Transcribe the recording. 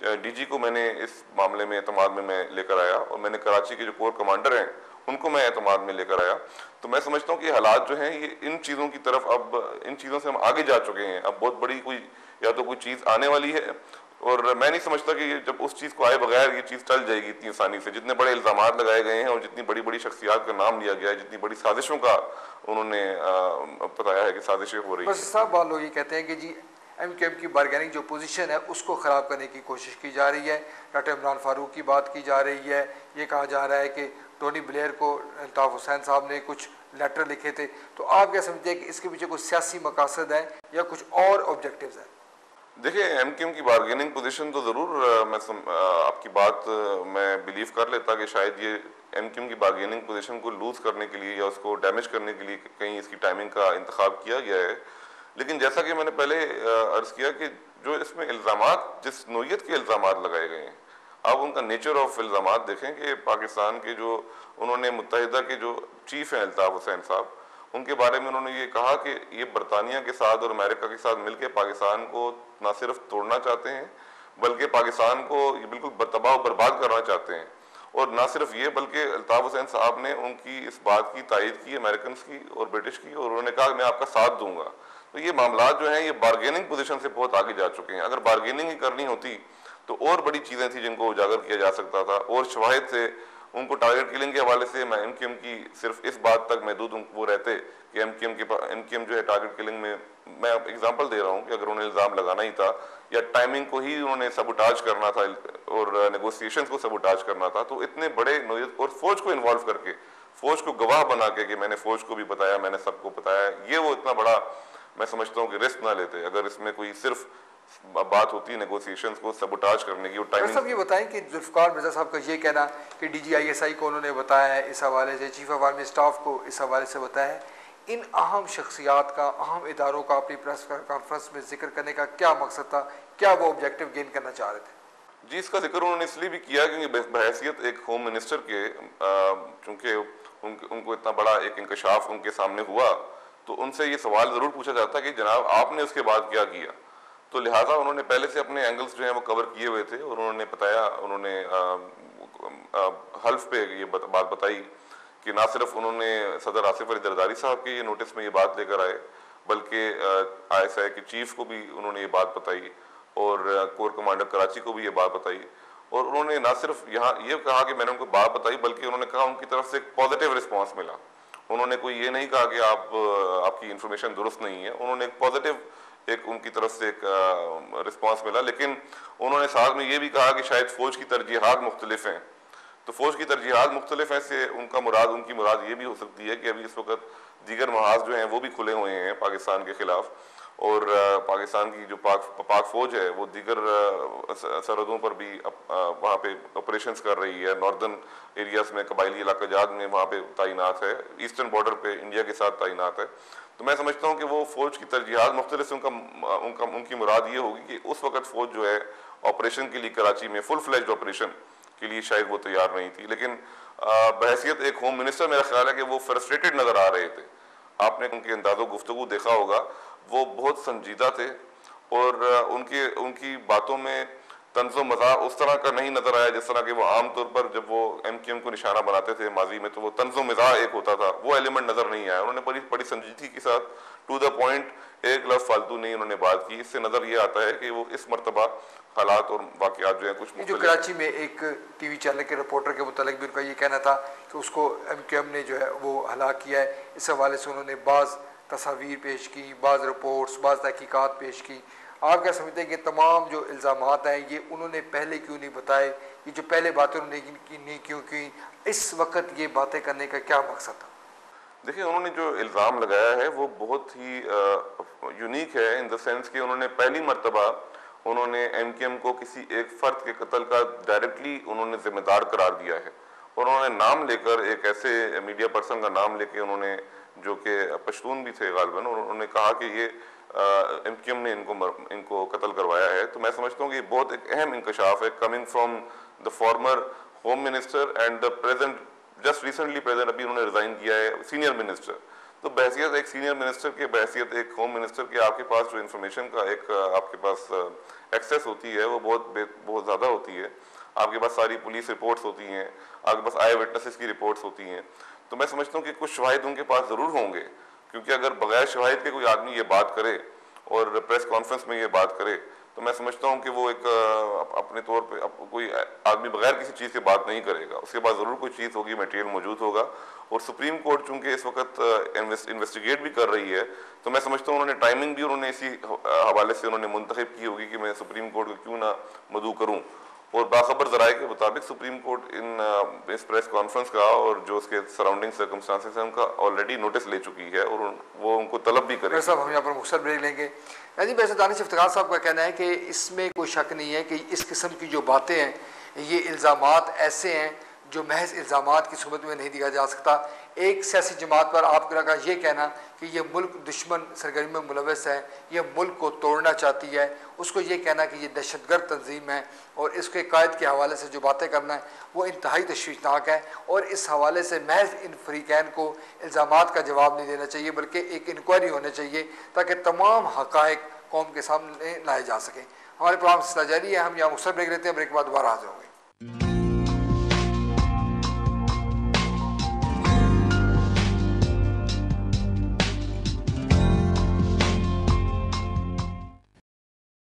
DG को मैंने इस मामले में एतमाद में मैं लेकर आया और मैंने कराची के जो कोर कमांडर हैं उनको मैं एतमाद में लेकर आया। तो मैं समझता हूँ कि हालात जो हैं ये इन चीज़ों की तरफ, अब इन चीज़ों से हम आगे जा चुके हैं। अब बहुत बड़ी कोई या तो कोई चीज़ आने वाली है और मैं नहीं समझता कि जब उस चीज़ को आए बगैर ये चीज़ टल जाएगी इतनी आसानी से। जितने बड़े इल्ज़ामात लगाए गए हैं और जितनी बड़ी बड़ी शख्सियात का नाम लिया गया है, जितनी बड़ी साजिशों का उन्होंने बताया है कि साजिशें हो रही हैं। बस साहब बहुत लोग ये कहते हैं कि जी MQM की बारगेनिंग जो पोजीशन है उसको ख़राब करने की कोशिश की जा रही है। डॉक्टर इमरान फारूक की बात की जा रही है, ये कहा जा रहा है कि टोनी ब्लेयर को अल्ताफ़ हुसैन साहब ने कुछ लेटर लिखे थे। तो आप क्या समझते हैं कि इसके पीछे कुछ सियासी मकासद है या कुछ और ऑब्जेक्टिव्स हैं? देखिए, MQM की बार्गेनिंग पोजीशन तो ज़रूर आपकी बात मैं बिलीव कर लेता कि शायद ये MQM की बार्गेनिंग पोजीशन को लूज़ करने के लिए या उसको डैमेज करने के लिए कहीं इसकी टाइमिंग का इंतखाब किया गया है। लेकिन जैसा कि मैंने पहले अर्ज़ किया कि जो इसमें इल्ज़ामात, जिस नोयत के इल्ज़ामात लगाए गए हैं, आप उनका नेचर ऑफ इल्ज़ामात देखें कि पाकिस्तान के जो उन्होंने मुत्तहिदा के जो चीफ़ हैं अल्ताफ़ हुसैन साहब, उनके बारे में उन्होंने ये कहा कि ये बरतानिया के साथ और अमेरिका के साथ मिलकर पाकिस्तान को ना सिर्फ तोड़ना चाहते हैं बल्कि पाकिस्तान को ये बिल्कुल तबाह बर्बाद करना चाहते हैं। और ना सिर्फ ये बल्कि अल्ताफ़ हुसैन साहब ने उनकी इस बात की तायद की, अमेरिकन की और ब्रिटिश की, और उन्होंने कहा मैं आपका साथ दूंगा। तो ये मामला जो हैं ये बार्गेनिंग पोजीशन से बहुत आगे जा चुके हैं। अगर बार्गेनिंग ही करनी होती तो और बड़ी चीज़ें थी जिनको उजागर किया जा सकता था और शवाहिद से उनको टारगेट किलिंग के हवाले से मैं MQM की सिर्फ इस बात तक महदूद वो रहते कि MQM जो है टारगेट किलिंग में, मैं एग्जांपल दे रहा हूँ कि अगर उन्हें इल्ज़ाम लगाना ही था या टाइमिंग को ही उन्होंने सबुटाज करना था और नेगोशिएशंस को सबुटाज करना था, तो इतने बड़े नोयत और फौज को इन्वॉल्व करके, फौज को गवाह बना के कि मैंने फौज को भी बताया, मैंने सबको बताया, ये वो इतना बड़ा मैं समझता हूँ कि रिस्क ना लेते अगर इसमें कोई सिर्फ बात होती है नेगोशिएशंस को सबुटाज करने की। डॉक्टर साहब ये बताएं कि जुल्फ़िकार मिर्ज़ा साहब का ये कहना कि DGISI को उन्होंने बताया है इस हवाले से, चीफ ऑफ आर्मी स्टाफ को इस हवाले से बताया है, इन अहम शख्सियात का, अहम इदारों का अपनी प्रेस कॉन्फ्रेंस में जिक्र करने का क्या मकसद था? क्या वो ऑब्जेक्टिव गेन करना चाह रहे थे? जी, इसका जिक्र उन्होंने इसलिए भी किया क्योंकि बहैसियत एक होम मिनिस्टर के, चूँकि उनको इतना बड़ा एक इंकशाफ उनके सामने हुआ तो उनसे ये सवाल ज़रूर पूछा जाता कि जनाब आपने उसके बाद क्या किया। तो लिहाजा उन्होंने पहले से अपने एंगल्स जो हैं वो कवर किए हुए थे और उन्होंने बताया, उन्होंने हल्फ पे ये बात बताई कि ना सिर्फ उन्होंने सदर आसिफ अली जरदारी साहब के ये नोटिस में ये बात लेकर आए बल्कि ISI के चीफ को भी उन्होंने ये बात बताई और कोर कमांडर कराची को भी ये बात बताई। और उन्होंने ना सिर्फ यहाँ ये कहा कि मैंने उनको बात बताई बल्कि उन्होंने कहा उनकी तरफ से एक पॉजिटिव रिस्पॉन्स मिला। उन्होंने कोई ये नहीं कहा कि आपकी इंफॉर्मेशन दुरुस्त नहीं है, उन्होंने एक पॉजिटिव एक उनकी तरफ से एक रिस्पॉन्स मिला। लेकिन उन्होंने साथ में ये भी कहा कि शायद फ़ौज की तरजीहात मुख्तलिफ हैं। तो फ़ौज की तरजीहात मुख्तलिफ हैं से उनकी मुराद ये भी हो सकती है कि अभी इस वक्त दीगर महाज जो हैं वो भी खुले हुए हैं पाकिस्तान के ख़िलाफ़ और पाकिस्तान की जो पाक फ़ौज है वो दीगर सरहदों पर भी वहाँ पे ऑपरेशंस कर रही है। नॉर्दर्न एरियाज़ में, कबायली इलाका जात में वहाँ पे तैनात है, ईस्टर्न बॉर्डर पे इंडिया के साथ तैनात है। तो मैं समझता हूँ कि वो फ़ौज की तरजीहात मुख्तलिफ से उनकी मुराद ये होगी कि उस वक्त फ़ौज जो है ऑपरेशन के लिए कराची में फुल फ्लैज्ड ऑपरेशन के लिए शायद वो तैयार नहीं थी। लेकिन बहैसियत एक होम मिनिस्टर मेरा ख्याल है कि वो फ्रस्ट्रेटेड नज़र आ रहे थे। आपने उनके अंदाज़ो गुफ्तगू देखा होगा, वो बहुत संजीदा थे और उनकी बातों में तंज़ो मज़ाक उस तरह का नहीं नज़र आया जिस तरह के वो आम तौर पर जब वो MQM को निशाना बनाते थे माजी में तो वो तंज़ो मज़ाक एक होता था, वो एलिमेंट नज़र नहीं आया। उन्होंने बड़ी संजीदगी के साथ टू द पॉइंट एक लफ्ज़ फालतू नहीं उन्होंने बात की। इससे नज़र ये आता है कि वो इस मरतबा हालात और वाक़यात जो है कुछ जो कराची में एक TV चैनल के रिपोर्टर के मुतालिक भी उनका ये कहना था कि उसको MQM ने जो है वो हलाक किया है। इस हवाले से उन्होंने बाज़ तस्वीर पेश की, बाज़ रिपोर्ट्स, बाज़ तहकीकात पेश की। आप क्या समझते हैं कि तमाम जो इल्ज़ामात हैं ये उन्होंने पहले क्यों नहीं बताए? ये जो पहले बातें उन्होंने नहीं क्यों की, इस वक्त ये बातें करने का क्या मकसद था? देखिए, उन्होंने जो इल्ज़ाम लगाया है वो बहुत ही यूनिक है इन द सेंस कि उन्होंने पहली मरतबा उन्होंने MQM को किसी एक फ़र्द के कत्ल का डायरेक्टली उन्होंने ज़िम्मेदार करार दिया है और उन्होंने नाम लेकर एक ऐसे मीडिया पर्सन का नाम लेके उन्होंने, जो कि पश्तून भी थे गालिबन, उन्होंने कहा कि ये MQM ने इनको कत्ल करवाया है। तो मैं समझता हूँ कि बहुत एक अहम इंकशाफ है coming from the former home minister and the present, just recently present, अभी उन्होंने रिज़ाइन किया है, सीनियर मिनिस्टर। तो बहसियत एक सीनियर मिनिस्टर के, बहसियत एक होम मिनिस्टर के, आपके पास जो इन्फॉर्मेशन का एक आपके पास एक्सेस होती है वो बहुत ज़्यादा होती है। आपके पास सारी पुलिस रिपोर्ट्स होती हैं, आपके पास आई विटनेसेस की रिपोर्ट्स होती हैं। तो मैं समझता हूँ कि कुछ शवाहिद उनके पास ज़रूर होंगे, क्योंकि अगर बगैर शवाहिद के कोई आदमी ये बात करे और प्रेस कॉन्फ्रेंस में ये बात करे, तो मैं समझता हूँ कि वो एक अपने तौर पे कोई आदमी बगैर किसी चीज़ की बात नहीं करेगा। उसके बाद ज़रूर कोई चीज़ होगी, मटेरियल मौजूद होगा। और सुप्रीम कोर्ट चूंकि इस वक्त इन्वेस्टिगेट भी कर रही है, तो मैं समझता हूँ उन्होंने टाइमिंग भी उन्होंने इसी हवाले से उन्होंने मुंतखब की होगी कि मैं सुप्रीम कोर्ट को क्यों ना मदऊ करूँ। और बाखबर ज़राए के मुताबिक सुप्रीम कोर्ट इस प्रेस कॉन्फ्रेंस का और जो उसके सराउंडिंग सर्कमस्टांसेस हैं उनका ऑलरेडी नोटिस ले चुकी है और वो उनको तलब भी करेगी। साहब हम यहाँ पर मुख्तसर ब्रेक लेंगे। यानी वैसे दानिश इफ्तिखार साहब का कहना है कि इसमें कोई शक नहीं है कि इस किस्म की जो बातें हैं, ये इल्ज़ामात ऐसे हैं जो महज इल्ज़ामात की सूरत में नहीं दिया जा सकता। एक सियासी जमात पर आपका का ये कहना कि ये मुल्क दुश्मन सरगर्मी में मुलव्वस है, ये मुल्क को तोड़ना चाहती है, उसको ये कहना कि ये दहशतगर्द तंजीम है और इसके कायद के हवाले से जो बातें करना है वो इंतहाई तशवीशनाक है। और इस हवाले से महज इन फरीकैन को इल्ज़ामात का जवाब नहीं देना चाहिए, बल्कि एक इंक्वायरी होनी चाहिए ताकि तमाम हक़ाइक़ कौम के सामने लाए जा सकें। हमारे प्रोग्राम सिलसिला जारी है, हम यहाँ मुख्तसर ब्रेक लेते हैं, ब्रेक के बाद दोबारा हाज़िर होंगे।